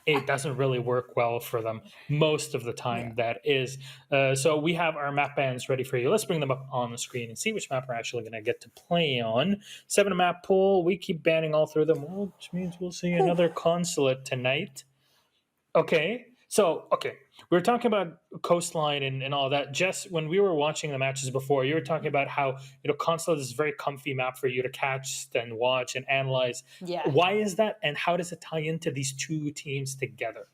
it doesn't really work well for them most of the Yeah. time. That is. So we have our map bans ready for you. Let's bring them up on the screen and see which map we're actually going to get to play on. 7 map pool. We keep banning all through them, which means we'll see Whew. another consulate tonight. Okay. So, okay. We were talking about coastline and all that. Jess, when we were watching the matches before, you were talking about how, Consulate is a very comfy map for you to catch and watch and analyze. Yeah. Why is that, and how does it tie into these two teams together?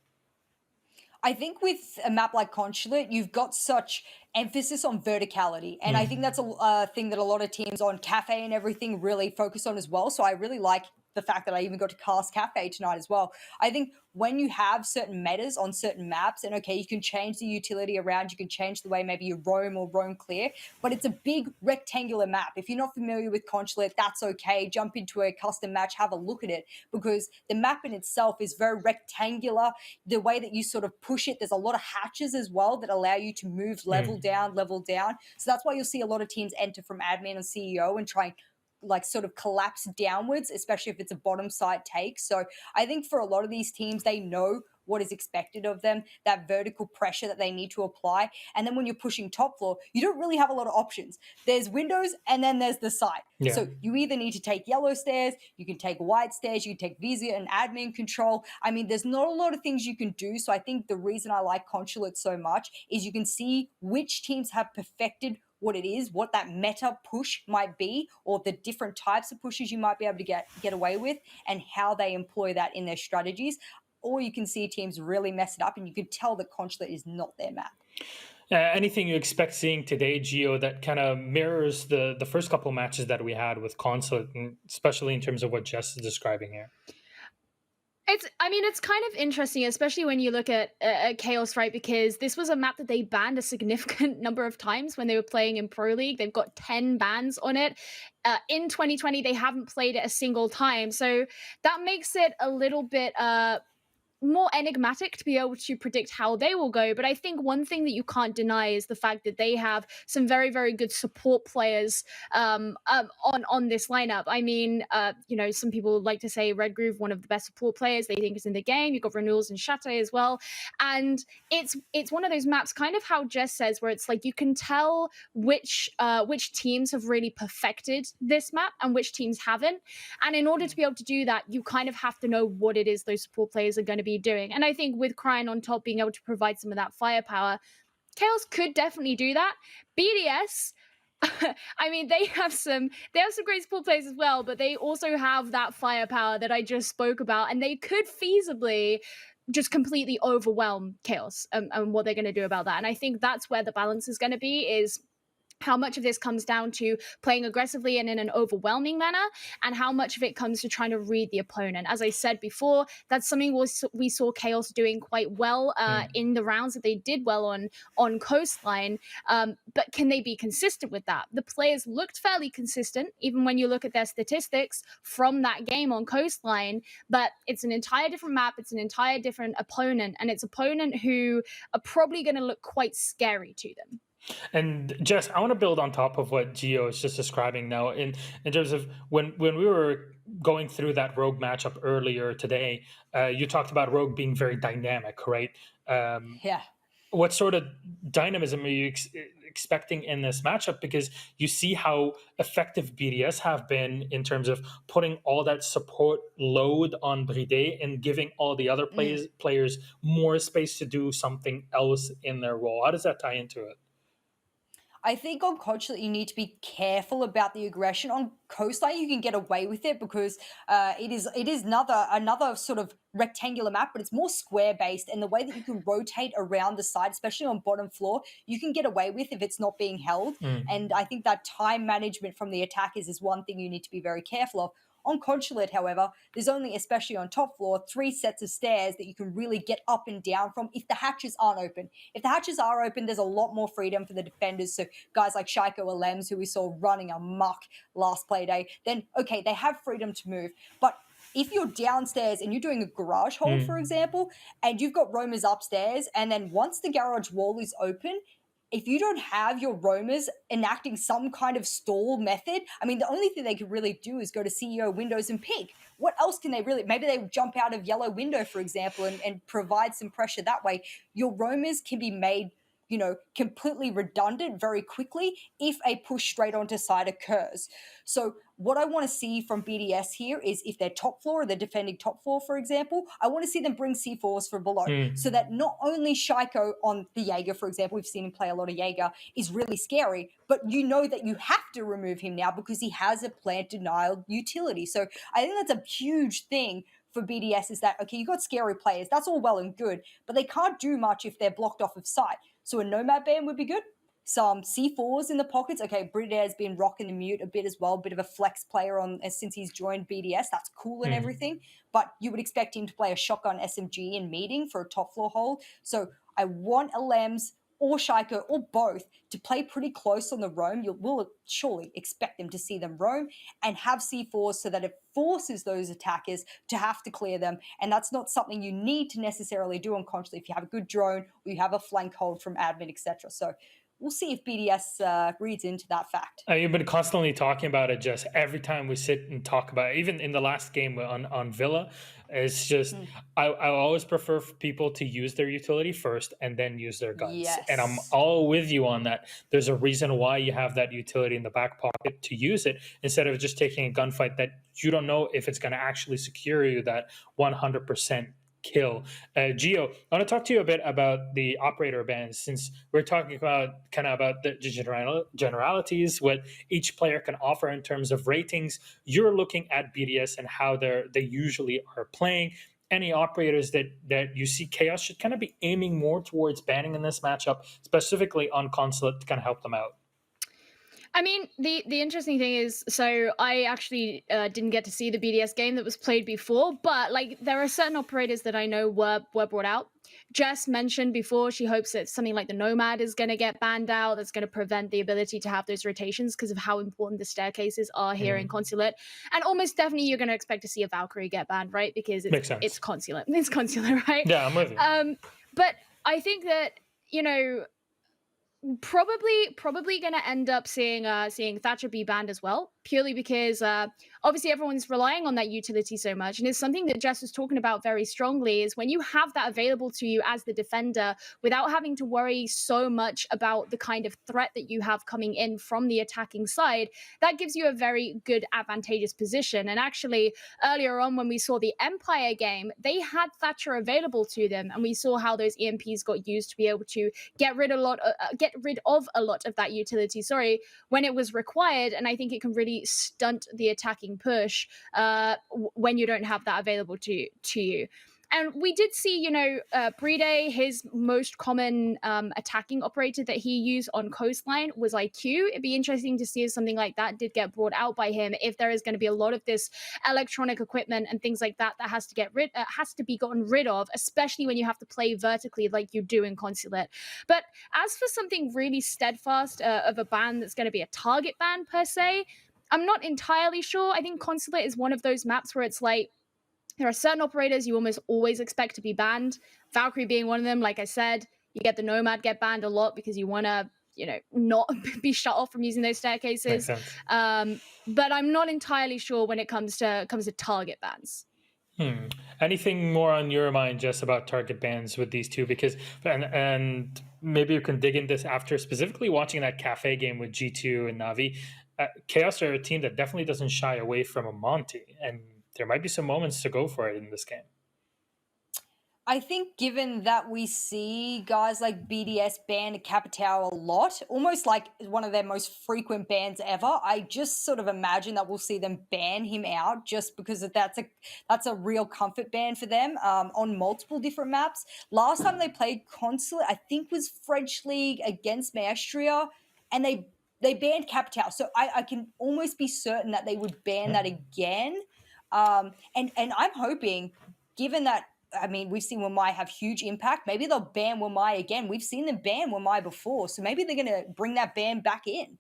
I think with a map like Consulate, you've got such emphasis on verticality. And I think that's a thing that a lot of teams on Cafe and everything really focus on as well. So I really like the fact that I even got to cast Cafe tonight as well. I think when you have certain metas on certain maps, and okay, you can change the utility around, you can change the way maybe you roam or roam clear, but it's a big rectangular map. If you're not familiar with Consulate, that's okay. Jump into a custom match, have a look at it, because the map in itself is very rectangular. The way that you sort of push it, there's a lot of hatches as well that allow you to move level down, level down. So that's why you'll see a lot of teams enter from admin and CEO and try and sort of collapse downwards, especially if it's a bottom side take. So I think for a lot of these teams, they know what is expected of them, that vertical pressure that they need to apply. And then when you're pushing top floor, you don't really have a lot of options. There's windows and then there's the side. Yeah. So you either need to take yellow stairs, you can take white stairs, you can take Vizier and admin control. I mean, there's not a lot of things you can do. So I think the reason I like Consulate so much is you can see which teams have perfected what it is, what that meta push might be, or the different types of pushes you might be able to get away with, and how they employ that in their strategies. Or you can see teams really mess it up, and you can tell that Consulate is not their map. Anything you expect seeing today, Gio, that kind of mirrors the first couple matches that we had with Consulate, and especially in terms of what Jess is describing here? It's kind of interesting, especially when you look at Chaos, right? Because this was a map that they banned a significant number of times when they were playing in Pro League. They've got 10 bans on it. In 2020, they haven't played it a single time. So that makes it a little bit more enigmatic to be able to predict how they will go. But I think one thing that you can't deny is the fact that they have some very, very good support players on this lineup. I mean, some people like to say Red Groove, one of the best support players they think is in the game. You've got Renewals and Chateau as well. And it's one of those maps, kind of how Jess says, where it's like you can tell which teams have really perfected this map and which teams haven't. And in order to be able to do that, you kind of have to know what it is those support players are going to be doing. And I think with Cryan on top being able to provide some of that firepower, Chaos could definitely do that. BDS, I mean, they have some great support players as well, but they also have that firepower that I just spoke about, and they could feasibly just completely overwhelm Chaos and what they're going to do about that. And I think that's where the balance is going to be, is how much of this comes down to playing aggressively and in an overwhelming manner, and how much of it comes to trying to read the opponent. As I said before, that's something we saw Chaos doing quite well in the rounds that they did well on Coastline. But can they be consistent with that? The players looked fairly consistent, even when you look at their statistics from that game on Coastline, but it's an entire different map, it's an entire different opponent, and it's opponent who are probably going to look quite scary to them. And Jess, I want to build on top of what Gio is just describing now in terms of when we were going through that Rogue matchup earlier today, you talked about Rogue being very dynamic, right? Yeah. What sort of dynamism are you expecting in this matchup? Because you see how effective BDS have been in terms of putting all that support load on Playday and giving all the other players more space to do something else in their role. How does that tie into it? I think on Consulate you need to be careful about the aggression. On Coastline you can get away with it because it is another sort of rectangular map, but it's more square based, and the way that you can rotate around the side, especially on bottom floor, you can get away with if it's not being held. And I think that time management from the attackers is one thing you need to be very careful of. On Consulate, however, there's only, especially on top floor, 3 sets of stairs that you can really get up and down from if the hatches aren't open. If the hatches are open, there's a lot more freedom for the defenders. So guys like Shaiko or Lems, who we saw running amok last play day, then, okay, they have freedom to move. But if you're downstairs and you're doing a garage hold, for example, and you've got roamers upstairs, and then once the garage wall is open, if you don't have your roamers enacting some kind of stall method, I mean, the only thing they could really do is go to CEO windows and peek, what else can they really, maybe they jump out of yellow window, for example, and provide some pressure that way. Your roamers can be made, completely redundant very quickly if a push straight onto side occurs. So what I want to see from BDS here is if they're top floor or they're defending top floor, for example, I want to see them bring C4s from below so that not only Shaiko on the Jaeger, for example, we've seen him play a lot of Jaeger, is really scary, but you know that you have to remove him now because he has a plant denial utility. So I think that's a huge thing for BDS is that, okay, you got scary players, that's all well and good, but they can't do much if they're blocked off of sight. So a Nomad ban would be good. Some C4s in the pockets. Okay, Playday has been rocking the mute a bit as well, a bit of a flex player since he's joined BDS. That's cool and everything, but you would expect him to play a shotgun SMG in meeting for a top floor hold. So I want a Lems or Shaiko or both to play pretty close on the roam. You will surely expect them to see them roam and have C4s so that it forces those attackers to have to clear them. And that's not something you need to necessarily do unconsciously if you have a good drone or you have a flank hold from admin, etc. So we'll see if BDS reads into that fact. You've been constantly talking about it, just every time we sit and talk about it, even in the last game on Villa. It's just, I always prefer for people to use their utility first and then use their guns. Yes. And I'm all with you on that. There's a reason why you have that utility in the back pocket to use it instead of just taking a gunfight that you don't know if it's going to actually secure you that 100% kill. Gio, I want to talk to you a bit about the operator bans, since we're talking about the generalities, what each player can offer in terms of ratings. You're looking at BDS and how they usually are playing. Any operators that you see Chaos should kind of be aiming more towards banning in this matchup, specifically on Consulate, to kind of help them out? I mean, the interesting thing is, so I actually didn't get to see the BDS game that was played before, but like there are certain operators that I know were brought out. Jess mentioned before she hopes that something like the Nomad is going to get banned out. That's going to prevent the ability to have those rotations because of how important the staircases are here in Consulate. And almost definitely you're going to expect to see a Valkyrie get banned, right? Because it's Consulate. It's Consulate, right? Yeah, I'm with you. But I think that, probably going to end up seeing Thatcher be banned as well, purely because obviously everyone's relying on that utility so much, and it's something that Jess was talking about very strongly, is when you have that available to you as the defender without having to worry so much about the kind of threat that you have coming in from the attacking side, that gives you a very good advantageous position. And actually earlier on when we saw the Empire game, they had Thatcher available to them, and we saw how those EMPs got used to be able to get rid of a lot of that utility, when it was required. And I think it can really stunt the attacking push when you don't have that available to you. And we did see, Playday, his most common attacking operator that he used on Coastline was IQ. It'd be interesting to see if something like that did get brought out by him, if there is going to be a lot of this electronic equipment and things like that has to be gotten rid of, especially when you have to play vertically like you do in Consulate. But as for something really steadfast of a ban that's going to be a target ban per se, I'm not entirely sure. I think Consulate is one of those maps where it's like, there are certain operators you almost always expect to be banned. Valkyrie being one of them. Like I said, you get the Nomad get banned a lot because you want to, not be shut off from using those staircases. But I'm not entirely sure when it comes to target bans. Anything more on your mind, Jess, about target bans with these two? Because and maybe you can dig in this after, specifically watching that cafe game with G2 and Navi. Chaos are a team that definitely doesn't shy away from a Monty, and there might be some moments to go for it in this game. I think given that we see guys like BDS ban Capitao a lot, almost like one of their most frequent bans ever, I just sort of imagine that we'll see them ban him out just because that's a real comfort ban for them on multiple different maps. Last time they played Consulate, I think was French League against Maestria, and they banned Capitao. So I can almost be certain that they would ban that again. And I'm hoping, given that, I mean, we've seen Wamai have huge impact, maybe they'll ban Wamai again. We've seen them ban Wamai before, so maybe they're going to bring that ban back in.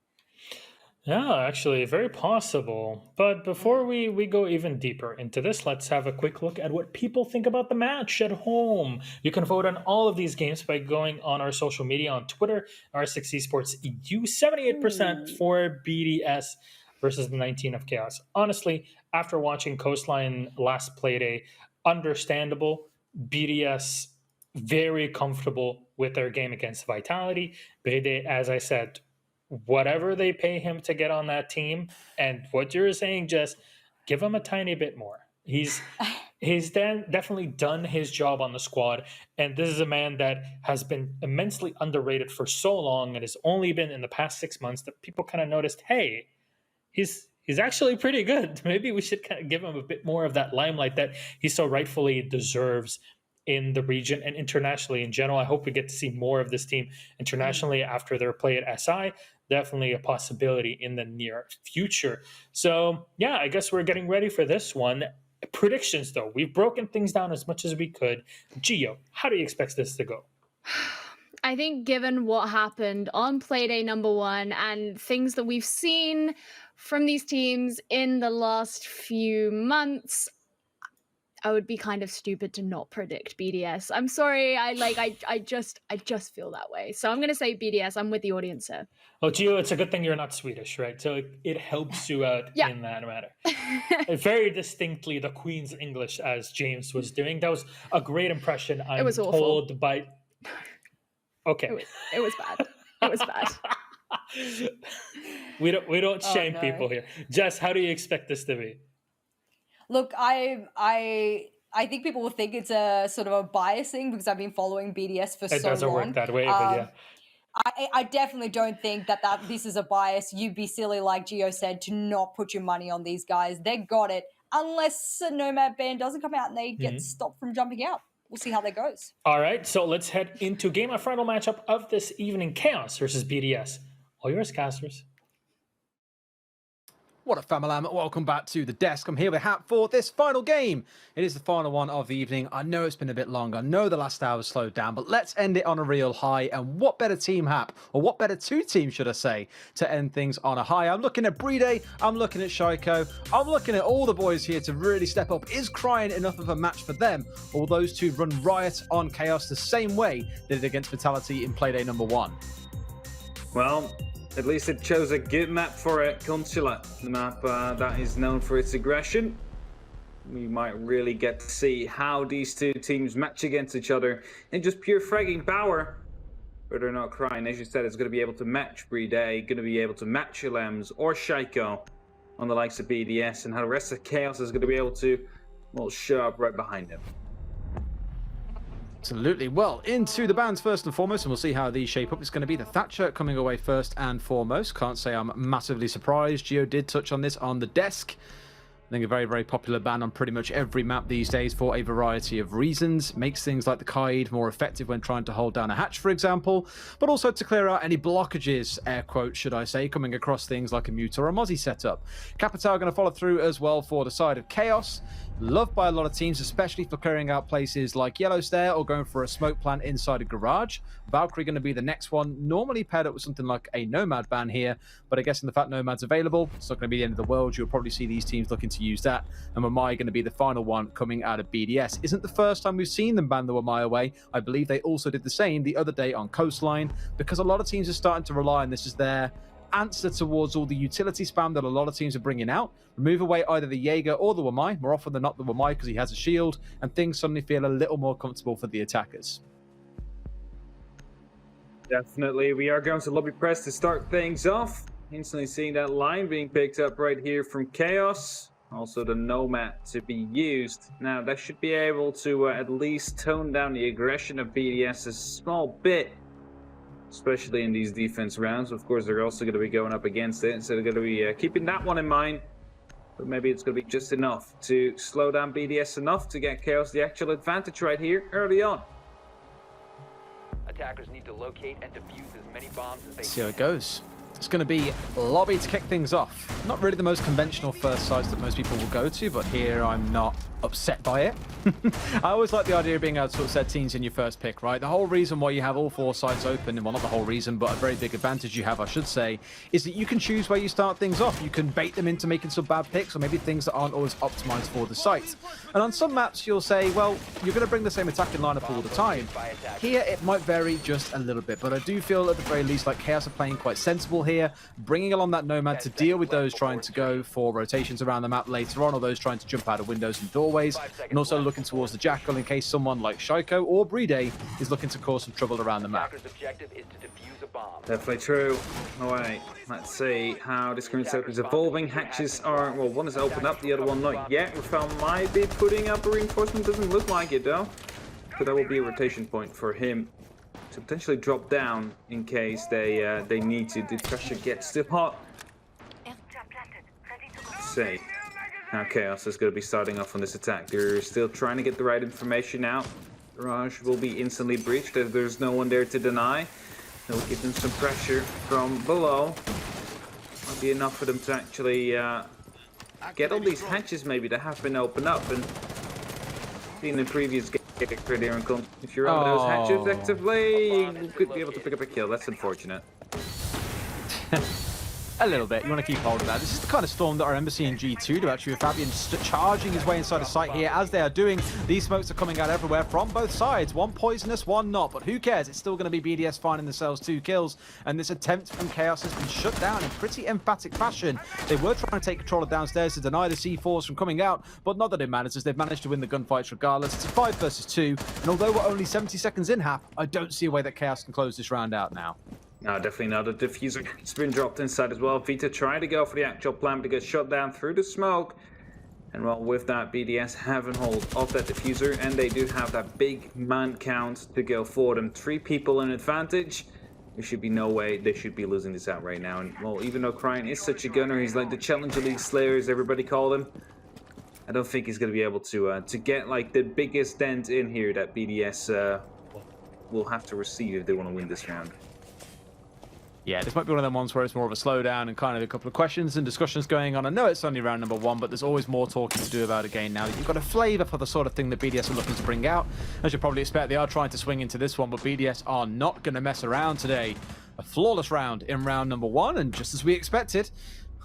Yeah, actually, very possible. But before we go even deeper into this, let's have a quick look at what people think about the match at home. You can vote on all of these games by going on our social media on Twitter, R6 Esports EU, 78% for BDS. versus the 19 of Chaos. Honestly, after watching Coastline last Playday, understandable. BDS very comfortable with their game against Vitality. Playday, as I said, whatever they pay him to get on that team, and what you're saying, just give him a tiny bit more. He's definitely done his job on the squad, and this is a man that has been immensely underrated for so long, and it's only been in the past 6 months that people kind of noticed, hey, he's actually pretty good. Maybe we should kind of give him a bit more of that limelight that he so rightfully deserves in the region and internationally in general. I hope we get to see more of this team internationally after their play at SI. Definitely a possibility in the near future. So yeah, I guess we're getting ready for this one. Predictions though, we've broken things down as much as we could. Gio, how do you expect this to go? I think given what happened on Playday #1 and things that we've seen from these teams in the last few months, I would be kind of stupid to not predict BDS. I'm sorry, I just feel that way. So I'm gonna say BDS. I'm with the audience here. Well, Gio, it's a good thing you're not Swedish, right? So it helps you out in that matter. Very distinctly the Queen's English, as James was doing. That was a great impression. I'm was awful. told by. Okay. It was bad. It was bad. We don't shame people here. Jess, how do you expect this to be? Look, I think people will think it's a sort of a bias thing because I've been following BDS for so long. It doesn't work that way, but yeah. I definitely don't think that this is a bias. You'd be silly, like Gio said, to not put your money on these guys. They got it, unless a Nomad ban doesn't come out and they get stopped from jumping out. We'll see how that goes. All right, so let's head into game of final matchup of this evening: Chaos versus BDS. All yours, casters. What up, Famalam? Welcome back to the desk. I'm here with Hap for this final game. It is the final one of the evening. I know it's been a bit long. I know the last hour slowed down, but let's end it on a real high. And what better team, Hap, or what better two teams, should I say, to end things on a high? I'm looking at Playday. I'm looking at Shaiko. I'm looking at all the boys here to really step up. Is Crying enough of a match for them? Or will those two run riot on Chaos the same way they did against Vitality in Playday #1? Well, at least it chose a good map for it, Consular. The map that is known for its aggression. We might really get to see how these two teams match against each other in just pure fragging power. Whether or not Crying, as you said, is going to be able to match Playday, going to be able to match Lems or Shaiko on the likes of BDS, and how the rest of Chaos is going to be able to, well, show up right behind them. Absolutely. Well, into the bans first and foremost, and we'll see how these shape up. It's going to be the Thatcher coming away first and foremost. Can't say I'm massively surprised. Gio did touch on this on the desk. I think a very, very popular ban on pretty much every map these days for a variety of reasons. Makes things like the Kaid more effective when trying to hold down a hatch, for example, but also to clear out any blockages, air quotes, should I say, coming across things like a Mute or a Mozzie setup. Capitao going to follow through as well for the side of Chaos. Loved by a lot of teams, especially for clearing out places like Yellow Stair or going for a smoke plant inside a garage. Valkyrie going to be the next one, normally paired up with something like a Nomad ban here, but I guess in the fact Nomad's available, it's not going to be the end of the world. You'll probably see these teams looking to use that, and Wamai going to be the final one coming out of BDS. Isn't the first time we've seen them ban the Wamai away. I believe they also did the same the other day on Coastline, because a lot of teams are starting to rely on this as their answer towards all the utility spam that a lot of teams are bringing out. Remove away either the Jaeger or the Wamai, more often than not the Wamai because he has a shield, and things suddenly feel a little more comfortable for the attackers. Definitely, we are going to lobby press to start things off. Instantly seeing that line being picked up right here from Chaos. Also the Nomad to be used. Now that should be able to at least tone down the aggression of BDS a small bit, especially in these defense rounds. Of course, they're also going to be going up against it, so they're going to be keeping that one in mind. But maybe it's going to be just enough to slow down BDS enough to get Chaos the actual advantage right here early on. Attackers need to locate and defuse as many bombs as they See how it goes. It's going to be lobby to kick things off. Not really the most conventional first sides that most people will go to, but here I'm not upset by it. I always like the idea of being able to sort of set teams in your first pick, right? The whole reason why you have all four sides open, well, not the whole reason, but a very big advantage you have, I should say, is that you can choose where you start things off. You can bait them into making some bad picks or maybe things that aren't always optimized for the site. And on some maps, you'll say, well, you're going to bring the same attacking lineup all the time. Here, it might vary just a little bit, but I do feel at the very least like Chaos are playing quite sensible here, bringing along that Nomad to deal with those trying to go for rotations around the map later on, or those trying to jump out of windows and doorways, and also looking towards the Jackal in case someone like Shaiko or Playday is looking to cause some trouble around the map. Attacker's objective is to defuse a bomb. Definitely true. All right, let's see how this current setup is evolving. Hatches are, well, one is opened up, the other one not yet. Rafael might be putting up a reinforcement, doesn't look like it though. So that will be a rotation point for him to potentially drop down in case they need to. The pressure gets too hot. Let's see. Now Chaos is going to be starting off on this attack. They're still trying to get the right information out. Garage will be instantly breached as there's no one there to deny. They'll give them some pressure from below. Might be enough for them to actually get all these hatches maybe that have been opened up. And seen in previous games, if you're under those hatches actively, you could be able to pick up a kill. That's unfortunate. A little bit. You want to keep hold of that. This is the kind of storm that I remember seeing G2 do, actually, with Fabian charging his way inside a site here. As they are doing, these smokes are coming out everywhere from both sides. One poisonous, one not. But who cares? It's still going to be BDS finding themselves 2 kills. And this attempt from Chaos has been shut down in pretty emphatic fashion. They were trying to take control of downstairs to deny the C4s from coming out, but not that it matters, as they've managed to win the gunfights regardless. It's a 5 versus 2. And although we're only 70 seconds in half, I don't see a way that Chaos can close this round out now. No, definitely not. The diffuser has been dropped inside as well. Vita trying to go for the actual plan, but gets shot down through the smoke. And well, with that, BDS have a hold of that diffuser, and they do have that big man count to go for them. 3 people in advantage. There should be no way they should be losing this out right now. And well, even though Cryan is such a gunner, he's like the Challenger League Slayer, as everybody call him. I don't think he's going to be able to get like the biggest dent in here that BDS will have to receive if they want to win this round. Yeah, this might be one of them ones where it's more of a slowdown and kind of a couple of questions and discussions going on. I know it's only round number 1, but there's always more talking to do about it again now that you've got a flavour for the sort of thing that BDS are looking to bring out. As you probably expect, they are trying to swing into this one, but BDS are not going to mess around today. A flawless round in round number 1, and just as we expected,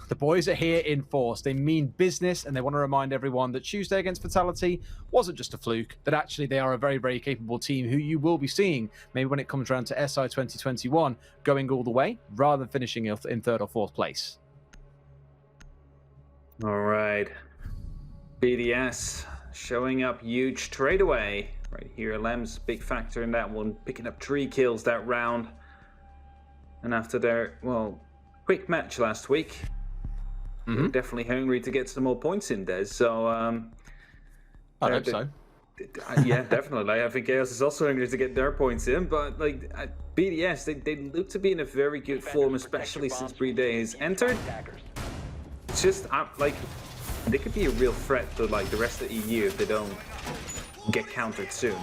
the boys are here in force. They mean business, and they want to remind everyone that Tuesday against Fatality wasn't just a fluke, that actually they are a very, very capable team who you will be seeing, maybe when it comes around to SI 2021, going all the way, rather than finishing in 3rd or 4th place. All right. BDS showing up huge straight away. Right here, Lem's big factor in that one, picking up 3 kills that round. And after their, well, quick match last week, they're definitely hungry to get some more points in there. So, I hope so. Yeah, definitely. I think Chaos is also hungry to get their points in. But like BDS, they look to be in a very good form, especially since Playday has entered. It's just like they could be a real threat to like the rest of the EU if they don't get countered soon.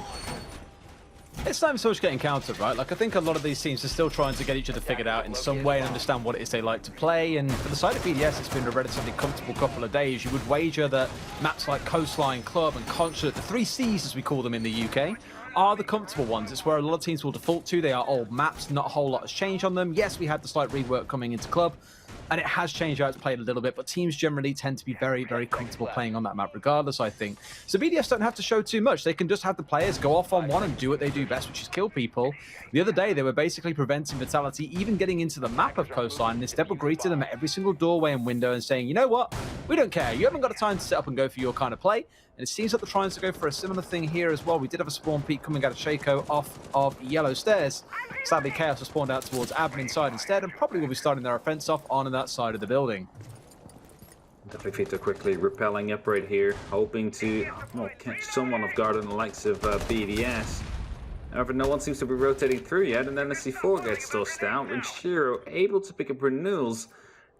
It's not so much getting countered, right? Like, I think a lot of these teams are still trying to get each other figured out in some way and understand what it is they like to play. And for the side of BDS, it's been a relatively comfortable couple of days. You would wager that maps like Coastline, Club, and Consulate, the 3 Cs as we call them in the UK, are the comfortable ones. It's where a lot of teams will default to. They are old maps, not a whole lot has changed on them. Yes, we had the slight rework coming into Club, and it has changed how it's played a little bit, but teams generally tend to be very, very comfortable playing on that map regardless, I think. So BDS don't have to show too much. They can just have the players go off on one and do what they do best, which is kill people. The other day, they were basically preventing Vitality even getting into the map of Coastline, and instead were greeting them at every single doorway and window and saying, you know what, we don't care. You haven't got time to set up and go for your kind of play. And it seems like they're trying to go for a similar thing here as well. We did have a spawn peek coming out of Shaco off of Yellow Stairs. Sadly, Chaos has spawned out towards admin side instead, and probably will be starting their offense off on that side of the building. Definitely Vita quickly repelling up right here, hoping to catch someone off guard on the likes of BDS. However, no one seems to be rotating through yet, and then the C4 gets tossed out, and Shiro able to pick up renewals.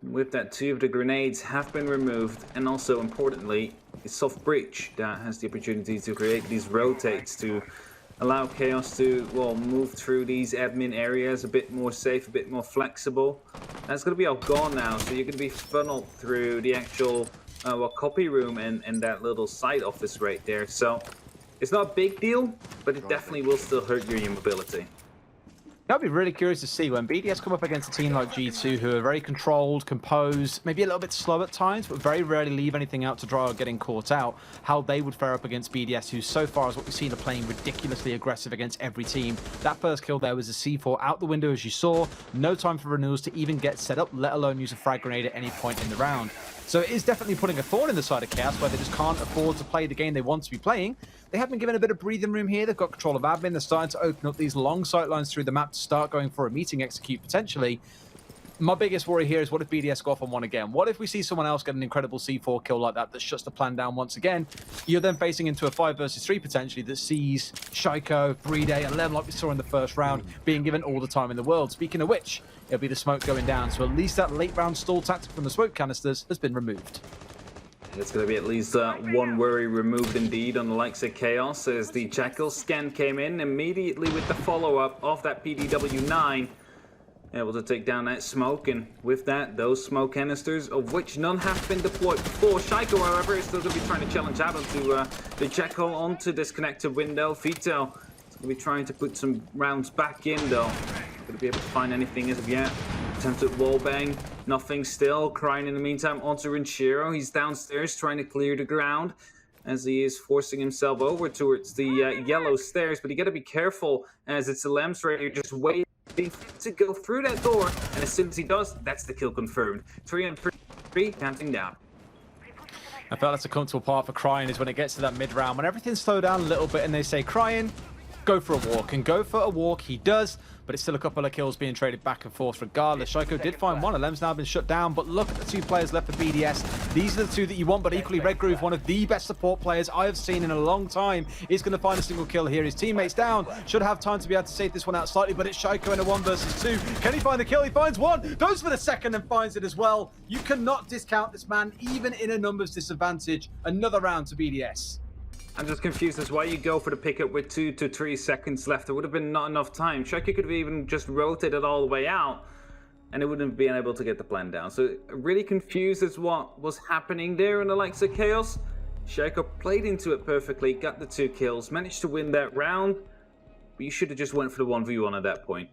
With that, 2 of the grenades have been removed, and also importantly, a soft breach that has the opportunity to create these rotates to allow Chaos to, well, move through these admin areas a bit more safe, a bit more flexible. That's going to be all gone now, so you're going to be funneled through the actual copy room and that little side office right there. So it's not a big deal, but it definitely will still hurt your mobility. I'd be really curious to see when BDS come up against a team like G2, who are very controlled, composed, maybe a little bit slow at times, but very rarely leave anything out to dry or getting caught out, how they would fare up against BDS, who so far as what we've seen are playing ridiculously aggressive against every team. That first kill there was a C4 out the window, as you saw. No time for renewals to even get set up, let alone use a frag grenade at any point in the round. So it is definitely putting a thorn in the side of Chaos, where they just can't afford to play the game they want to be playing. They have been given a bit of breathing room here. They've got control of admin. They're starting to open up these long sight lines through the map to start going for a meeting execute potentially. My biggest worry here is, what if BDS go off on one again? What if we see someone else get an incredible C4 kill like that shuts the plan down once again? You're then facing into a 5 versus 3 potentially that sees Shaiko, Playday, and Lem, like we saw in the first round, being given all the time in the world. Speaking of which, it'll be the smoke going down. So at least that late round stall tactic from the smoke canisters has been removed. It's going to be at least one worry removed indeed on the likes of Chaos, as the Jackal scan came in immediately with the follow-up of that PDW-9. Able to take down that smoke, and with that, those smoke canisters, of which none have been deployed before. Shaiko, however, is still going to be trying to challenge Adam to the Jackal onto this connected window. Fito is going to be trying to put some rounds back in, though. Not going to be able to find anything as of yet. Attempted wallbang, nothing still. Crying in the meantime onto Rinchiro. He's downstairs trying to clear the ground as he is forcing himself over towards the yellow stairs. But you got to be careful, as it's the Lems right here just waiting to go through that door. And as soon as he does, that's the kill confirmed. 3 and 3, counting down. I felt that's a comfortable part for Crying, is when it gets to that mid-round, when everything's slowed down a little bit and they say, Crying, go for a walk. And go for a walk, he does. But it's still a couple of kills being traded back and forth regardless. Shaiko did find one. Lem's now been shut down. But look at the 2 players left for BDS. These are the 2 that you want. But equally, Red Groove, one of the best support players I have seen in a long time, is going to find a single kill here. His teammates down. Should have time to be able to save this one out slightly. But it's Shaiko in a 1 versus 2. Can he find the kill? He finds one. Goes for the second and finds it as well. You cannot discount this man, even in a numbers disadvantage. Another round to BDS. I'm just confused as why you go for the pickup with 2 to 3 seconds left. There would have been not enough time. Shaiko could have even just rotated all the way out, and it wouldn't have been able to get the plan down. So really confused as what was happening there in the likes of Chaos. Shaiko played into it perfectly, got the 2 kills, managed to win that round, but you should have just went for the 1v1 at that point.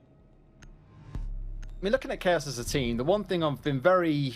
I mean, looking at Chaos as a team, the one thing I've been very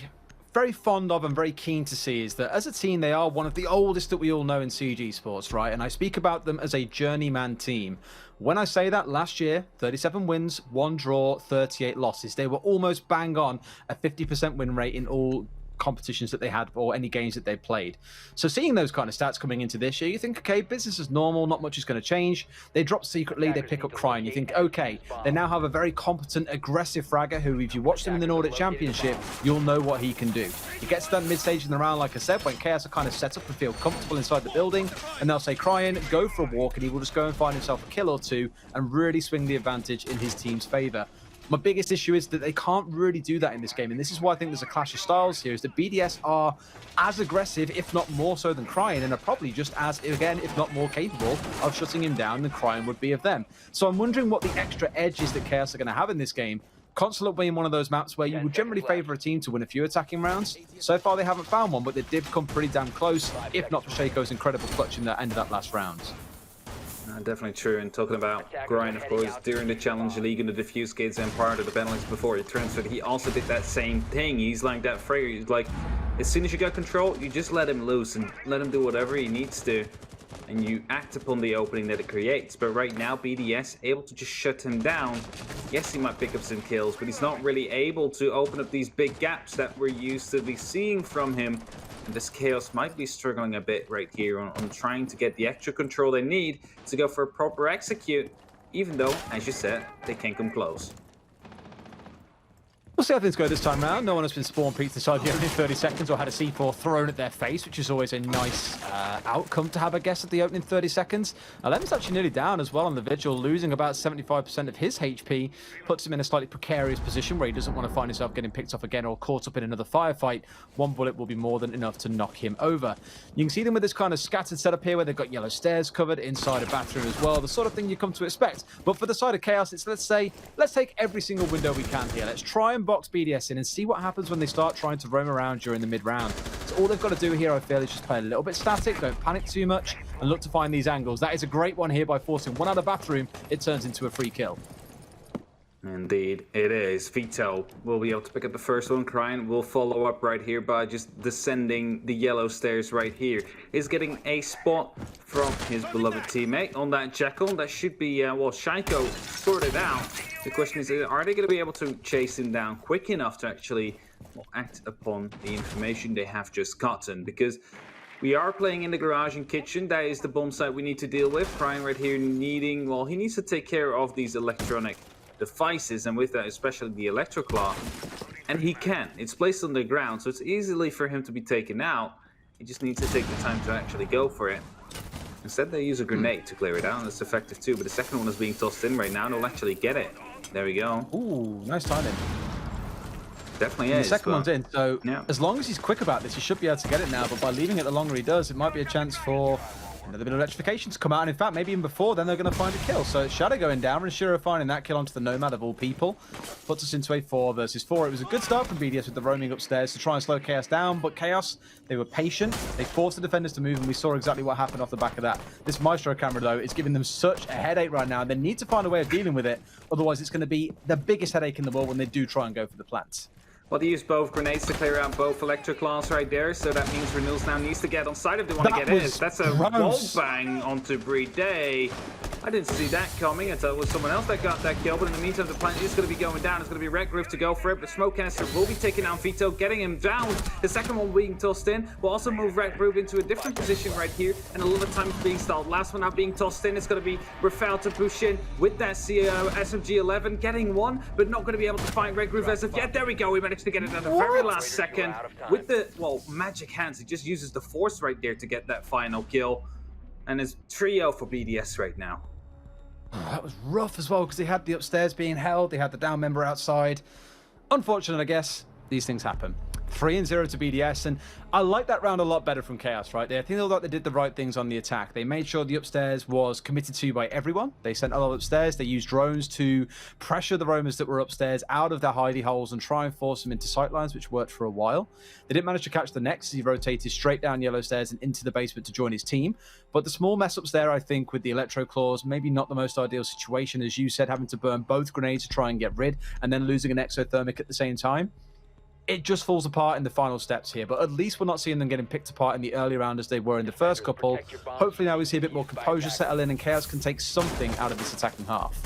fond of and very keen to see is that as a team, they are one of the oldest that we all know in CG Esports, right? And I speak about them as a journeyman team. When I say that, last year, 37 wins, 1 draw, 38 losses. They were almost bang on a 50% win rate in all competitions that they had or any games that they played. So seeing those kind of stats coming into this year, you think, okay, business is normal, not much is going to change. They drop secretly, they pick up Crying. You think, okay, they now have a very competent, aggressive fragger who, if you watch them in the Nordic Championship, you'll know what he can do. He gets to that mid-stage in the round, like I said, when Chaos are kind of set up and feel comfortable inside the building, and they'll say, Crying, go for a walk, and he will just go and find himself a kill or 2 and really swing the advantage in his team's favor. My biggest issue is that they can't really do that in this game, and this is why I think there's a clash of styles here, is that BDS are as aggressive, if not more so than Crying, and are probably just as, again, if not more capable of shutting him down than Crying would be of them. So I'm wondering what the extra edge is that Chaos are going to have in this game. Consulate being one of those maps where you would generally favor a team to win a few attacking rounds. So far they haven't found one, but they did come pretty damn close, if not for Shaiko's incredible clutch in the end of that last round. Definitely true. And talking about Grind, of course, during the Challenge League and the Diffuse Gates and part of the Benelux before he transferred, he also did that same thing. He's like that Freyr. He's like, as soon as you got control, you just let him loose and let him do whatever he needs to, and you act upon the opening that it creates. But right now, BDS able to just shut him down. Yes, he might pick up some kills, but he's not really able to open up these big gaps that we're used to be seeing from him. And this Chaos might be struggling a bit right here on trying to get the extra control they need to go for a proper execute, even though, as you said, they can't come close. We'll see how things go this time round. No one has been spawn peeked inside the opening 30 seconds or had a C4 thrown at their face, which is always a nice outcome to have, I guess, at the opening 30 seconds. Lem's actually nearly down as well on the Vigil, losing about 75% of his HP. Puts him in a slightly precarious position where he doesn't want to find himself getting picked off again or caught up in another firefight. 1 bullet will be more than enough to knock him over. You can see them with this kind of scattered setup here where they've got yellow stairs covered inside a bathroom as well. The sort of thing you come to expect. But for the side of Chaos, it's, let's take every single window we can here. Let's try and box BDS in and see what happens when they start trying to roam around during the mid-round. So all they've got to do here, I feel, is just play a little bit static, don't panic too much, and look to find these angles. That is a great one here by forcing one out of the bathroom. It turns into a free kill. Indeed, it is. Vito will be able to pick up the first one. Cryan will follow up right here by just descending the yellow stairs right here. Is getting a spot from his beloved teammate on that Jackal. That should be, well, Shaiko sorted out. The question is, are they going to be able to chase him down quick enough to actually act upon the information they have just gotten? Because we are playing in the garage and kitchen. That is the bomb site we need to deal with. Cryan right here needing, well, he needs to take care of these electronic devices, and with that especially the electroclaw, and he can. It's placed on the ground, so it's easily for him to be taken out. He just needs to take the time to actually go for it. Instead they use a grenade to clear it out, and that's effective too, but the second one is being tossed in right now, and they'll actually get it. There we go. Ooh, nice timing. Definitely And is. the second one's in, so yeah. as long as he's quick about this, he should be able to get it now, but by leaving it the longer he does, it might be a chance for another bit of electrification to come out, and in fact, maybe even before then, they're going to find a kill. So it's Shadow going down, and Shiro finding that kill onto the Nomad of all people. Puts us into a 4 versus 4. It was a good start from BDS with the roaming upstairs to try and slow Chaos down, but Chaos, they were patient. They forced the defenders to move, and we saw exactly what happened off the back of that. This Maestro camera, though, is giving them such a headache right now, and they need to find a way of dealing with it. Otherwise, it's going to be the biggest headache in the world when they do try and go for the plants. Well, they use both grenades to clear out both electroclaws right there, so that means Renewals now needs to get on side if they want to get in. That's a wall bang onto Playday. I didn't see that coming. I thought it was someone else that got that kill, but in the meantime, the plant is going to be going down. It's going to be Red Groove to go for it, but Smoke Canister will be taking down Vito, getting him down. The second one being tossed in will also move Red Groove into a different position right here, and a lot of time being stalled. Last one now being tossed in. It's going to be Rafael to push in with that SMG-11, getting one, but not going to be able to find Red Groove as of yet. There we go. We managed to get it at the very last second with the, well, magic hands. He just uses the force right there to get that final kill, and it's trio for BDS right now. Oh, that was rough as well, because they had the upstairs being held, they had the down member outside. Unfortunate, I guess. These things happen. 3-0 to BDS, and I like that round a lot better from Chaos right there. I think they thought they did the right things on the attack. They made sure the upstairs was committed to by everyone. They sent a lot upstairs. They used drones to pressure the roamers that were upstairs out of their hidey holes and try and force them into sightlines, which worked for a while. They didn't manage to catch the next as he rotated straight down yellow stairs and into the basement to join his team. But the small mess ups there, I think, with the electro claws, maybe not the most ideal situation, as you said, having to burn both grenades to try and get rid, and then losing an exothermic at the same time. It just falls apart in the final steps here, but at least we're not seeing them getting picked apart in the early round as they were in the first couple. Hopefully now we see a bit more composure settle in and Chaos can take something out of this attacking half.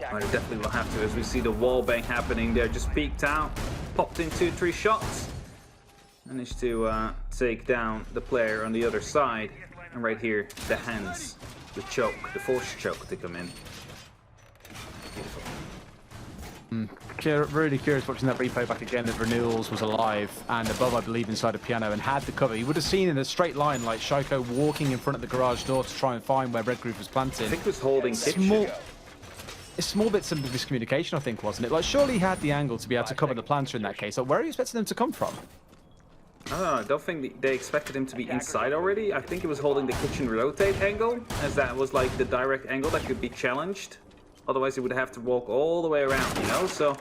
Well, they definitely will have to, as we see the wall bang happening there. Just peeked out, popped in 2-3 shots, managed to take down the player on the other side. And right here, the hands, the choke, the force choke to come in. Beautiful. Really curious watching that replay back again that Renewals was alive and above, I believe, inside a piano and had the cover. You would have seen in a straight line like Shaiko walking in front of the garage door to try and find where Red Groove was planted. I think it was holding kitchen. Small bits of miscommunication, I think, wasn't it? Like, surely he had the angle to be able to cover the planter in that case. Like, where are you expecting them to come from? I don't know, I don't think they expected him to be inside already. I think it was holding the kitchen rotate angle, as that was like the direct angle that could be challenged. Otherwise, he would have to walk all the way around, you know, so...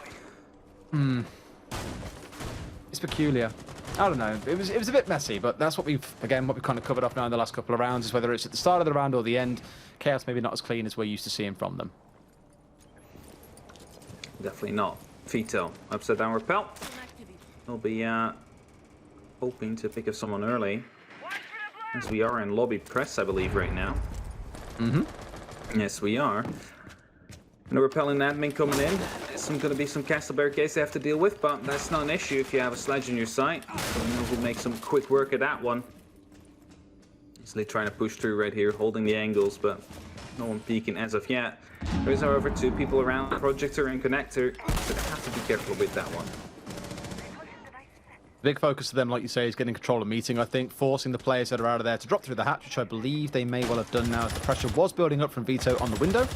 It's peculiar. I don't know. It was a bit messy, but that's what we've kind of covered off now in the last couple of rounds, is whether it's at the start of the round or the end. Chaos maybe not as clean as we're used to seeing from them. Definitely not. Vito, upside down repel. We'll be hoping to pick up someone early, as we are in lobby press, I believe, right now. Yes, we are. No repelling admin coming in. There's going to be some castle barricades they have to deal with, but that's not an issue if you have a sledge on your side. Someone will make some quick work of that one. Easily trying to push through right here, holding the angles, but no one peeking as of yet. There is, however, 2 people around, projector and connector, so they have to be careful with that one. Big focus for them, like you say, is getting control of meeting, I think, forcing the players that are out of there to drop through the hatch, which I believe they may well have done now, as the pressure was building up from Vito on the window.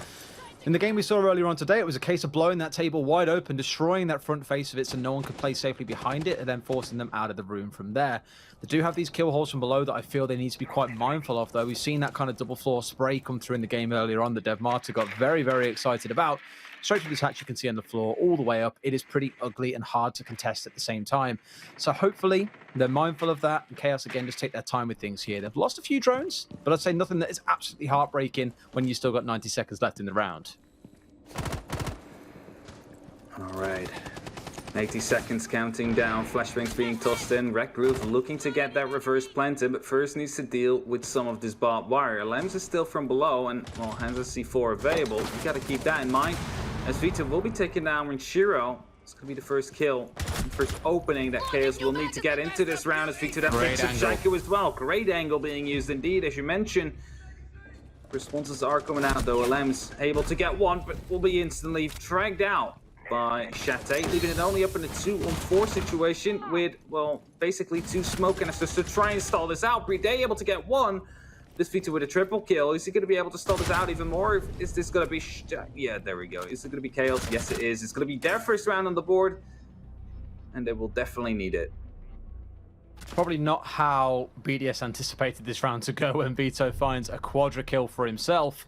In the game we saw earlier on today, it was a case of blowing that table wide open, destroying that front face of it so no one could play safely behind it, and then forcing them out of the room from there. They do have these kill holes from below that I feel they need to be quite mindful of, though. We've seen that kind of double floor spray come through in the game earlier on that Dev Marta got very, very excited about. Straight from this hatch you can see on the floor, all the way up. It is pretty ugly and hard to contest at the same time. So hopefully they're mindful of that, and Chaos, again, just take their time with things here. They've lost a few drones, but I'd say nothing that is absolutely heartbreaking when you've still got 90 seconds left in the round. All right. 80 seconds counting down. Flashbangs being tossed in. Red Groove looking to get that reverse planted, but first needs to deal with some of this barbed wire. Lems is still from below, and well, has a C4 available. You got to keep that in mind, as Vita will be taking down Renshiro. It's going to be the first kill, the first opening that Chaos will need to get into this round, as Vita then picks up Shaiko as well. Great angle being used indeed, as you mentioned. Responses are coming out though. Lems able to get one, but will be instantly dragged out by Chate, leaving it only up in a 2-on-4 situation with, well, basically 2 smoke canisters to try and stall this out. Playday able to get one. This Vita with a triple kill. Is he going to be able to stall this out even more? Is this going to be... yeah, there we go. Is it going to be Chaos? Yes, it is. It's going to be their first round on the board, and they will definitely need it. Probably not how BDS anticipated this round to go when Vito finds a quadra kill for himself.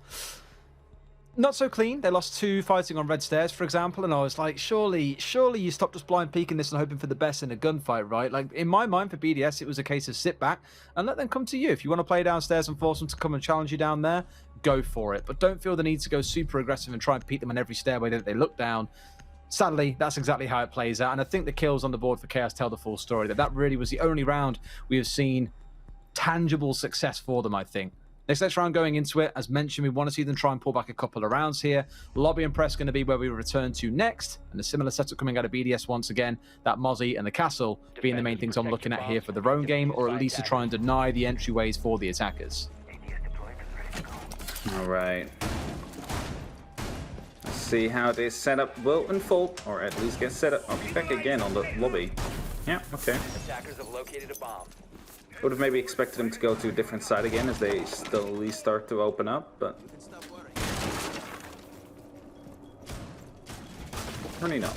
Not so clean. They lost 2 fighting on red stairs, for example, and I was like, surely you stop just blind peeking this and hoping for the best in a gunfight, right? Like, in my mind, for BDS, it was a case of sit back and let them come to you. If you want to play downstairs and force them to come and challenge you down there, go for it. But don't feel the need to go super aggressive and try and beat them on every stairway that they look down. Sadly, that's exactly how it plays out, and I think the kills on the board for Chaos tell the full story, that really was the only round we have seen tangible success for them, I think. Next round going into it, as mentioned, we want to see them try and pull back a couple of rounds here. Lobby and Press going to be where we return to next, and a similar setup coming out of BDS once again, that Mozzie and the Castle being the main things I'm looking at here for their own game, or at least to try and deny the entryways for the attackers. All right. Let's see how this setup will unfold, or at least get set up. I'll be back again on the lobby. Yeah, okay. Attackers have located a bomb. Would have maybe expected them to go to a different side again as they slowly start to open up, but really not.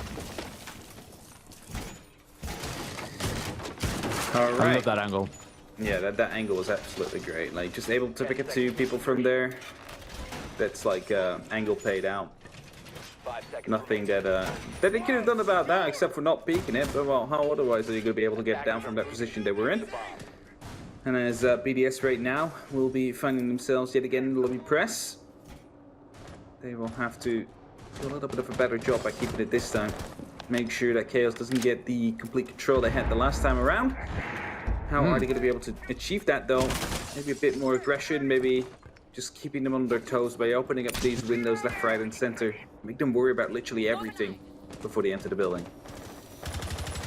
All right. I love that angle. Yeah, that angle was absolutely great. Like, just able to pick up 2 people from there. That's like angle paid out. 5 seconds. Nothing that they could have done about that except for not peeking it. But well, how otherwise are you going to be able to get down from that position they were in? And as BDS right now will be finding themselves yet again in the lobby press, they will have to do a little bit of a better job by keeping it this time. Make sure that Chaos doesn't get the complete control they had the last time around. How are they going to be able to achieve that though? Maybe a bit more aggression, maybe just keeping them on their toes by opening up these windows left, right, and center. Make them worry about literally everything before they enter the building.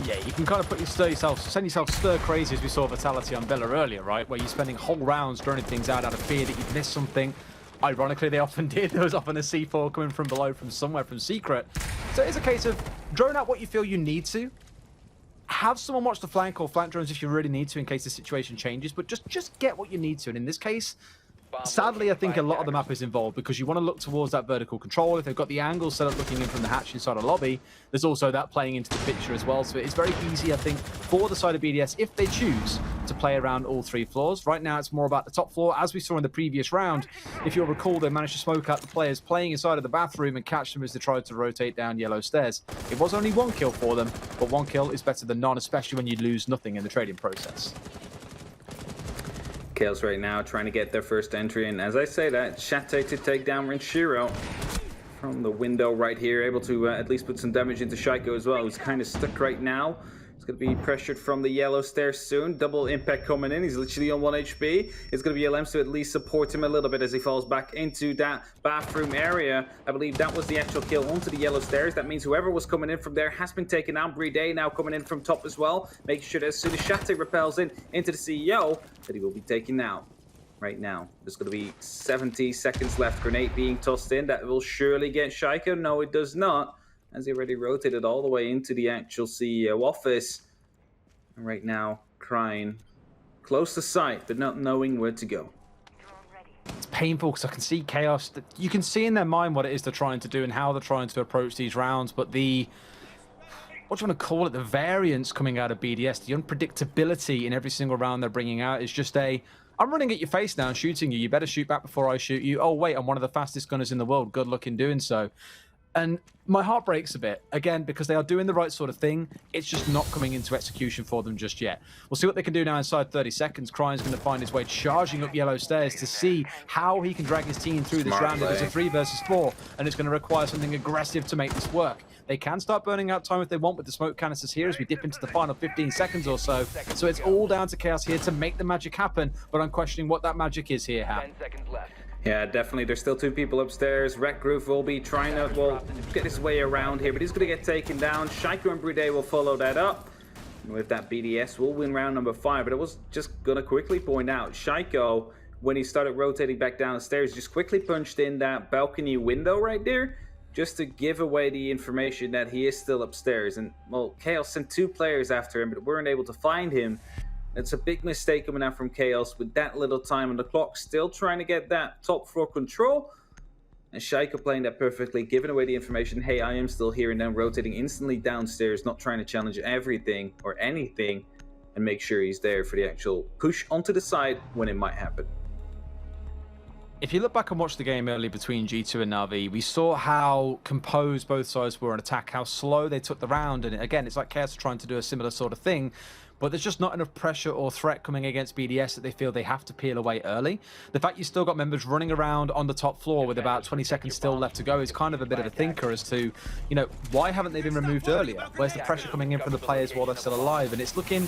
Yeah, you can kind of send yourself stir crazy, as we saw Vitality on Villa earlier, right? Where you're spending whole rounds droning things out of fear that you've missed something. Ironically, they often did. There was often a C4 coming from below, from somewhere, from Secret. So it's a case of drone out what you feel you need to. Have someone watch the flank or flank drones if you really need to in case the situation changes, but just get what you need to. And in this case, sadly, I think a lot of the map is involved because you want to look towards that vertical control. If they've got the angle set up looking in from the hatch inside a lobby, there's also that playing into the picture as well. So it's very easy, I think, for the side of BDS, if they choose to play around all 3 floors. Right now, it's more about the top floor. As we saw in the previous round, if you'll recall, they managed to smoke out the players playing inside of the bathroom and catch them as they tried to rotate down yellow stairs. It was only 1 kill for them, but 1 kill is better than none, especially when you lose nothing in the trading process. Chaos right now trying to get their first entry, and as I say that, Chate to take down Renshiro from the window right here, able to at least put some damage into Shaiko as well, who's kind of stuck right now. He's going to be pressured from the yellow stairs soon. Double impact coming in. He's literally on 1 HP. It's going to be LMs to at least support him a little bit as he falls back into that bathroom area. I believe that was the actual kill onto the yellow stairs. That means whoever was coming in from there has been taken out. Playday now coming in from top as well. Making sure that as soon as Chate repels into the CEO, that he will be taken out. Right now, there's going to be 70 seconds left. Grenade being tossed in. That will surely get Shaiko. No, it does not, as he already rotated all the way into the actual CEO office. And right now, crying close to sight, but not knowing where to go. It's painful because I can see Chaos. You can see in their mind what it is they're trying to do and how they're trying to approach these rounds, but what do you want to call it? The variance coming out of BDS, the unpredictability in every single round they're bringing out is just I'm running at your face now and shooting you. You better shoot back before I shoot you. Oh, wait, I'm one of the fastest gunners in the world. Good luck in doing so. And my heart breaks a bit, again, because they are doing the right sort of thing. It's just not coming into execution for them just yet. We'll see what they can do now inside 30 seconds. Cryan's going to find his way charging up yellow stairs to see how he can drag his team through this round. It is a 3 versus 4, and it's going to require something aggressive to make this work. They can start burning out time if they want with the smoke canisters here as we dip into the final 15 seconds or so. So it's all down to Chaos here to make the magic happen, but I'm questioning what that magic is here, Hap. 10 seconds left. Yeah, definitely. There's still 2 people upstairs. Wreck Groove will be trying to, well, get his way around here, but he's going to get taken down. Shaiko and Playday will follow that up. And with that, BDS will win round number 5. But I was just going to quickly point out, Shaiko, when he started rotating back down the stairs, just quickly punched in that balcony window right there, just to give away the information that he is still upstairs. And, well, Chaos sent 2 players after him, but weren't able to find him. It's a big mistake coming out from Chaos with that little time on the clock, still trying to get that top floor control. And Shaiko playing that perfectly, giving away the information, hey, I am still here, and then rotating instantly downstairs, not trying to challenge everything or anything, and make sure he's there for the actual push onto the side when it might happen. If you look back and watch the game early between G2 and Na'Vi, we saw how composed both sides were on attack, how slow they took the round, and again, it's like Chaos are trying to do a similar sort of thing, but there's just not enough pressure or threat coming against BDS that they feel they have to peel away early. The fact you still got members running around on the top floor with about 20 seconds still left to go is kind of a bit of a thinker as to, you know, why haven't they been removed earlier? Where's the pressure coming in from the players while they're still alive? And it's looking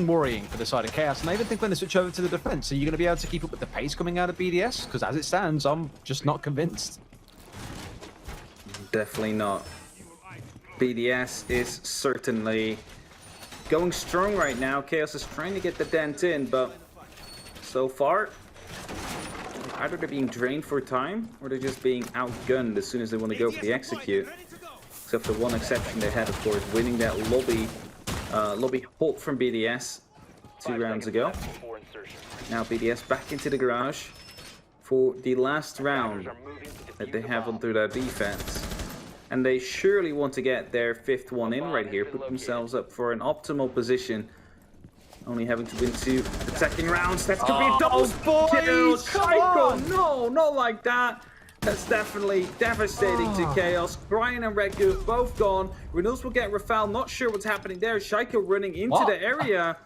worrying for the side of Chaos, and I even think when they switch over to the defense, are you going to be able to keep up with the pace coming out of BDS? Because as it stands, I'm just not convinced. Definitely not. BDS is certainly going strong right now. Chaos is trying to get the dent in, but so far, either they're being drained for time, or they're just being outgunned as soon as they want to go for the execute. Except for one exception they had, of course, winning that lobby hold from BDS 2 rounds ago. Now BDS back into the garage for the last round that they have on through their defense. And they surely want to get their 5th one in right here, put themselves up for an optimal position. Only having to win 2 attacking rounds. That's going to be a double kill. Shaiko, no, not like that. That's definitely devastating to Chaos. Brian and Red Goof both gone. Renils will get Rafale. Not sure what's happening there. Shaiko running into the area.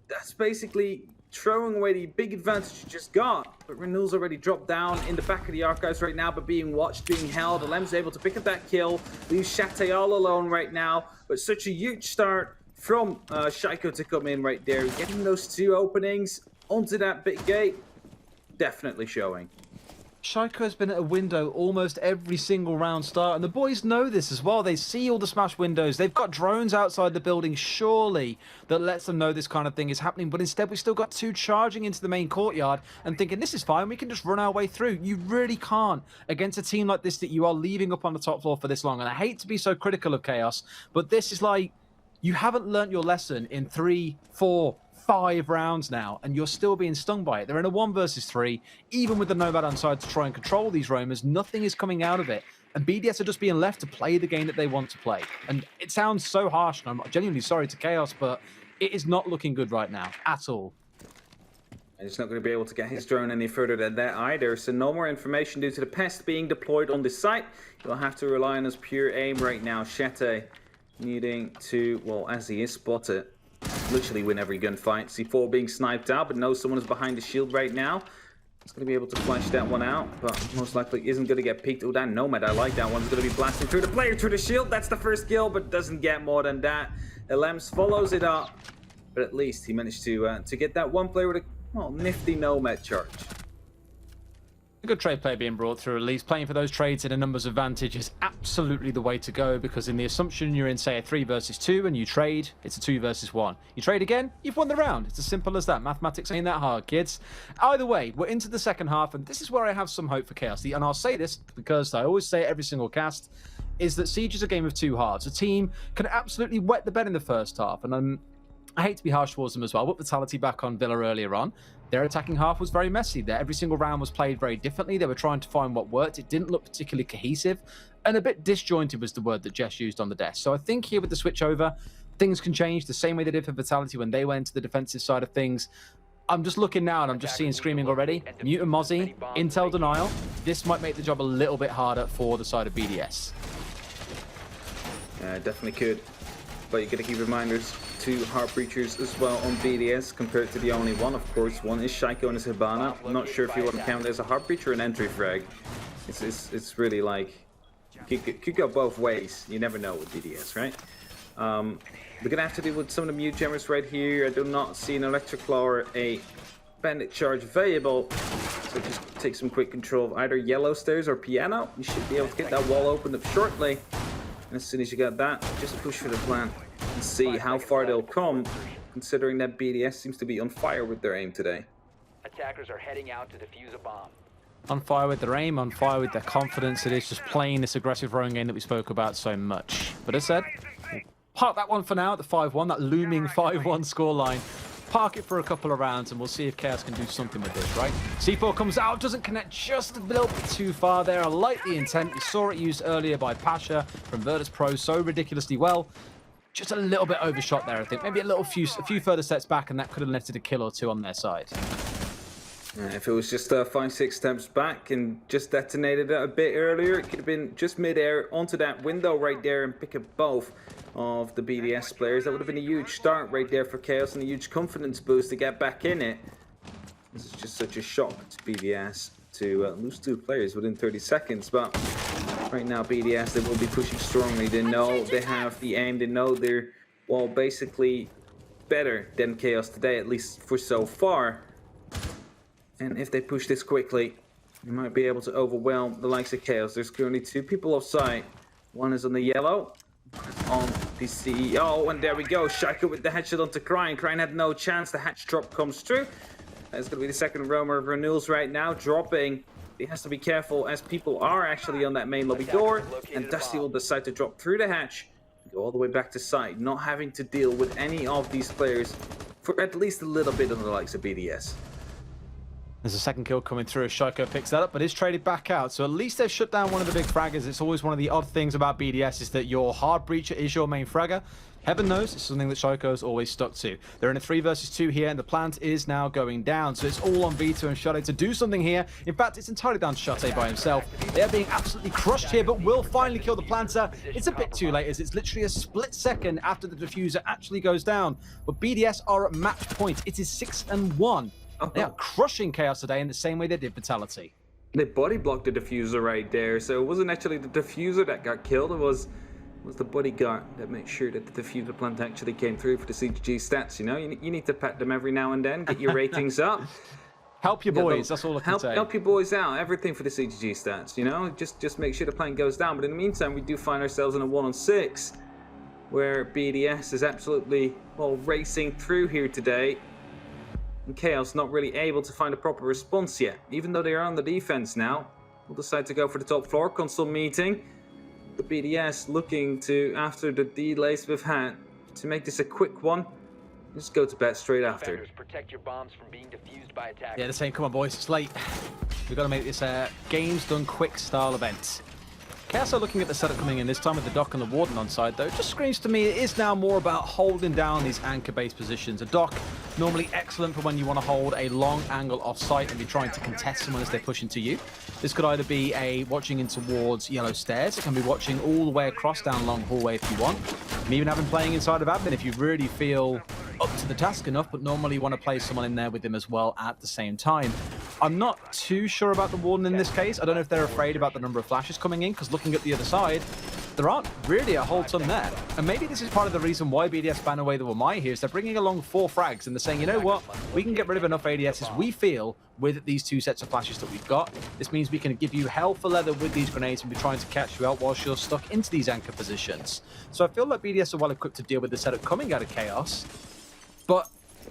That's basically throwing away the big advantage you just got. But Renils already dropped down in the back of the archives right now, but being watched, being held. Alem's able to pick up that kill. Leaves Shate all alone right now. But such a huge start from Shaiko to come in right there. Getting those 2 openings onto that big gate. Definitely showing. Shaiko has been at a window almost every single round start, and the boys know this as well. They see all the smashed windows. They've got drones outside the building, surely, that lets them know this kind of thing is happening. But instead, we've still got 2 charging into the main courtyard and thinking, this is fine, we can just run our way through. You really can't against a team like this that you are leaving up on the top floor for this long. And I hate to be so critical of Chaos, but this is like, you haven't learnt your lesson in 3, 4, 5 rounds now, and you're still being stung by it. They're in a 1 versus 3, even with the Nomad on side to try and control these roamers. Nothing is coming out of it, and BDS are just being left to play the game that they want to play. And it sounds so harsh, and I'm genuinely sorry to Chaos, but it is not looking good right now at all. And he's not going to be able to get his drone any further than that either. So no more information due to the pest being deployed on this site. He'll have to rely on his pure aim right now. Shate needing to, well, as he is spotted, literally win every gunfight. C4 being sniped out, but knows someone is behind the shield right now. He's going to be able to flash that one out, but most likely isn't going to get peeked. Oh, that Nomad, I like that one. He's going to be blasting through the player, through the shield. That's the first kill, but doesn't get more than that. Elems follows it up, but at least he managed to get that one player with a, well, nifty Nomad charge. A good trade player being brought through, at least playing for those trades in a numbers advantage is absolutely the way to go, because in the assumption you're in, say, a 3 versus 2 and you trade, it's a 2 versus 1. You trade again, you've won the round. It's as simple as that. Mathematics ain't that hard, kids. Either way, we're into the second half, and this is where I have some hope for Chaos. And I'll say this because I always say it every single cast, is that Siege is a game of 2 halves. A team can absolutely wet the bed in the first half, and I hate to be harsh towards them as well, but Vitality back on Villa earlier on. Their attacking half was very messy. Every single round was played very differently. They were trying to find what worked. It didn't look particularly cohesive, and a bit disjointed was the word that Jess used on the desk. So I think here with the switch over, things can change the same way they did for Vitality when they went to the defensive side of things. I'm just looking now and I'm just seeing screaming already. Mutant Mozzie, Intel Denial. this might make the job a little bit harder for the side of BDS. Yeah, definitely could. But you gotta keep reminders to Heartbreachers as well on BDS compared to the only one. Of course, one is Shaiko and his Hibana. I'm not sure if you want to count it as a Heartbreacher or an entry frag. It's really like, could go both ways. You never know with BDS, right? We're gonna have to deal with some of the mute jammers right here. I do not see an Electric Claw or a Bandit Charge available. So just take some quick control of either Yellow Stairs or Piano. You should be able to get that wall opened up shortly. And as soon as you got that, just push for the plan and see how far they'll come, considering that BDS seems to be on fire with their aim today. Attackers are heading out to defuse a bomb. On fire with their aim, on fire with their confidence. It is just playing this aggressive rowing game that we spoke about so much. But as said, we'll park that one for now at the 5-1, that looming 5-1 scoreline. Park it for a couple of rounds and we'll see if Chaos can do something with this, right? C4 comes out, doesn't connect just a little bit too far there. Lightly intent. We saw it used earlier by Pasha from Virtus Pro so ridiculously well. Just a little bit overshot there, I think. Maybe a few further steps back and that could have led to a kill or two on their side. If it was just 5-6 steps back and just detonated it a bit earlier, it could have been just mid-air onto that window right there and pick up both of the BDS players. That would have been a huge start right there for Chaos and a huge confidence boost to get back in it. This is just such a shock to BDS to lose 2 players within 30 seconds. But right now, BDS, they will be pushing strongly. They know they have the aim. They know they're, well, basically better than Chaos today, at least for so far. And if they push this quickly, they might be able to overwhelm the likes of Chaos. There's currently 2 people offside. One is on the yellow, on the CEO, and there we go. Shaiko with the headshot onto Crine. Crine had no chance. The hatch drop comes through. That's going to be the second roamer of Renewals right now, dropping. He has to be careful as people are actually on that main lobby door, and Dusty will decide to drop through the hatch, go all the way back to side, not having to deal with any of these players for at least a little bit of the likes of BDS. There's a second kill coming through as Shaiko picks that up, but is traded back out. So at least they've shut down one of the big fraggers. It's always one of the odd things about BDS is that your hard breacher is your main fragger. Heaven knows it's something that Shaiko's always stuck to. They're in a 3 versus 2 here, and the plant is now going down. So it's all on Vito and Shade to do something here. In fact, it's entirely down to Shade by himself. They're being absolutely crushed here, but will finally kill the planter. It's a bit too late, as it's literally a split second after the diffuser actually goes down. But BDS are at match point. It is 6-1. They are crushing Chaos today in the same way they did Vitality. They body blocked the diffuser right there, so it wasn't actually the diffuser that got killed. It was the bodyguard that made sure that the diffuser plant actually came through for the CGG stats. You know, you need to pat them every now and then, get your ratings up. Help your boys, that's all I can say. Help your boys out, everything for the CGG stats, you know? Just make sure the plant goes down. But in the meantime, we do find ourselves in a 1-on-6, where BDS is absolutely, well, racing through here today. And Chaos not really able to find a proper response yet. Even though they are on the defense now, we'll decide to go for the top floor console meeting. The BDS looking to, after the delays we've had, to make this a quick one. Just go to bed straight after. Protect your bombs from being defused by attackers. Yeah, they're saying, come on boys, it's late. We've got to make this a games done quick style event. Chaos are looking at the setup coming in this time with the Doc and the Warden on side, though. It just screams to me it is now more about holding down these anchor-based positions. A Doc, normally excellent for when you want to hold a long angle off-site and be trying to contest someone as they push into you. This could either be a watching in towards Yellow Stairs, it can be watching all the way across down Long Hallway if you want. And even having playing inside of admin if you really feel up to the task enough, but normally want to play someone in there with him as well at the same time. I'm not too sure about the Warden in this case. I don't know if they're afraid about the number of flashes coming in, because looking at the other side, there aren't really a whole ton there. And maybe this is part of the reason why BDS ban away the Wamai here, is they're bringing along 4 frags, and they're saying, you know what, we can get rid of enough ADSs we feel with these 2 sets of flashes that we've got. This means we can give you hell for leather with these grenades and be trying to catch you out whilst you're stuck into these anchor positions. So I feel like BDS are well equipped to deal with the setup coming out of Chaos. But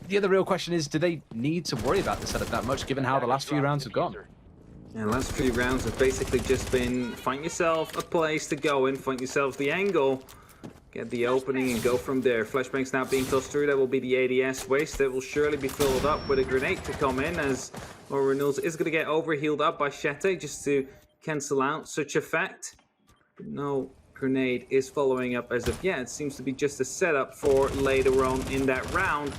the other real question is, do they need to worry about the setup that much, given how the last few rounds have gone? And the last few rounds have basically just been find yourself a place to go in, find yourself the angle, get the opening and go from there. Flashbangs now being tossed through. That will be the ADS waste. That will surely be filled up with a grenade to come in, as Renewals is going to get overhealed up by Shete just to cancel out such effect. But no grenade is following up as of yet. It seems to be just a setup for later on in that round.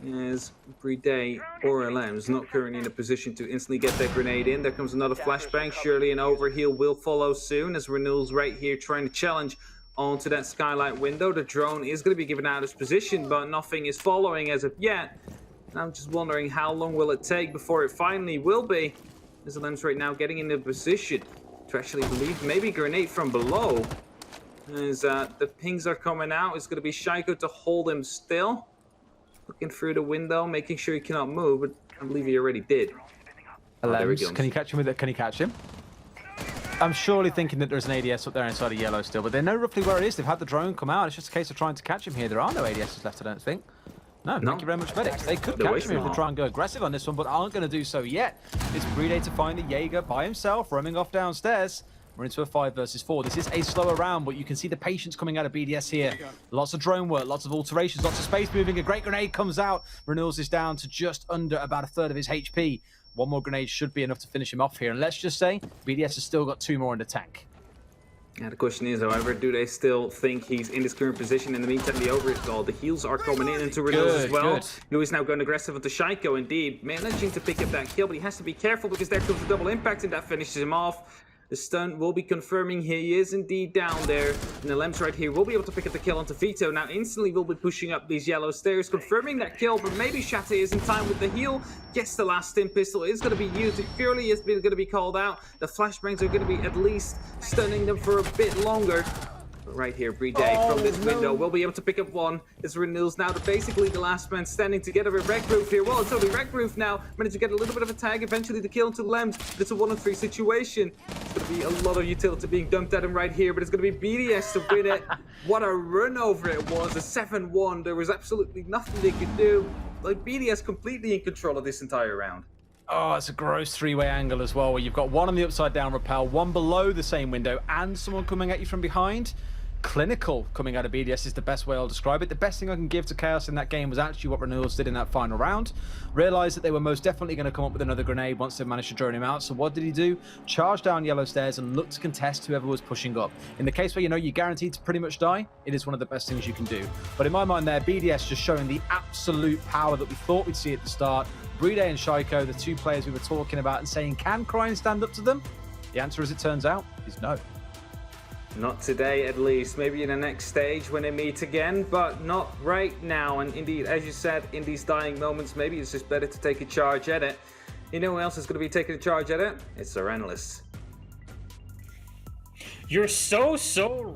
As Playday or LM's not currently in a position to instantly get that grenade in. There comes another flashbang. Surely an overheal will follow soon as Renewal's right here trying to challenge onto that skylight window. The drone is going to be given out of its position, but nothing is following as of yet. And I'm just wondering how long will it take before it finally will be. As LM's right now getting into position to actually believe maybe grenade from below. As the pings are coming out, it's going to be Shaiko to hold him still. Looking through the window, making sure he cannot move, but I believe he already did. Oh, there he goes. Can you catch him with it? Can you catch him? I'm surely thinking that there's an ADS up there inside of yellow still, but they know roughly where it is. They've had the drone come out. It's just a case of trying to catch him here. There are no ADSs left, I don't think. No, thank you very much, medics. They could catch him if they try and go aggressive on this one, but aren't going to do so yet. It's Playday to find the Jaeger by himself, roaming off downstairs. We're into a 5 versus 4. This is a slower round, but you can see the patience coming out of BDS here. Lots of drone work, lots of alterations, lots of space moving. A great grenade comes out. Renewals is down to just under about a third of his HP. One more grenade should be enough to finish him off here. And let's just say, BDS has still got 2 more in the tank. Yeah, the question is, however, do they still think he's in this current position? In the meantime, the heals are coming in into Renewals as well. Who is now going aggressive onto Shaiko, indeed. Managing to pick up that kill, but he has to be careful because there comes a double impact and that finishes him off. The stun will be confirming he is indeed down there. And the Lems right here will be able to pick up the kill onto Vito. Now instantly will be pushing up these yellow stairs, confirming that kill, but maybe Shate is in time with the heal. Gets the last stim pistol, is going to be used. It purely is going to be called out. The flashbangs are going to be at least stunning them for a bit longer. But right here, Playday from this window will be able to pick up one. As Renewals now basically the last man standing together with Wreckroof here. Well, it's only Wreckroof now. Managed to get a little bit of a tag, eventually the kill into Lems. It's a 1-on-3 situation. It's going to be a lot of utility being dumped at him right here, but it's going to be BDS to win it. What a run over it was, a 7-1. There was absolutely nothing they could do. Like, BDS completely in control of this entire round. Oh, it's a gross 3-way angle as well, where you've got one on the upside down rappel, one below the same window, and someone coming at you from behind. Clinical coming out of BDS is the best way I'll describe it. The best thing I can give to Chaos in that game was actually what Renewals did in that final round. Realised that they were most definitely going to come up with another grenade once they managed to drone him out. So what did he do? Charge down yellow stairs and look to contest whoever was pushing up. In the case where you know you're guaranteed to pretty much die, it is one of the best things you can do. But in my mind there, BDS just showing the absolute power that we thought we'd see at the start. Playday and Shaiko, the 2 players we were talking about and saying, can Cryin stand up to them? The answer, as it turns out, is no. Not today, at least. Maybe in the next stage when they meet again, but not right now. And indeed, as you said, in these dying moments, maybe it's just better to take a charge at it. You know who else is going to be taking a charge at it? It's our analysts. You're so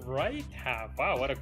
right, Hap. Wow, what a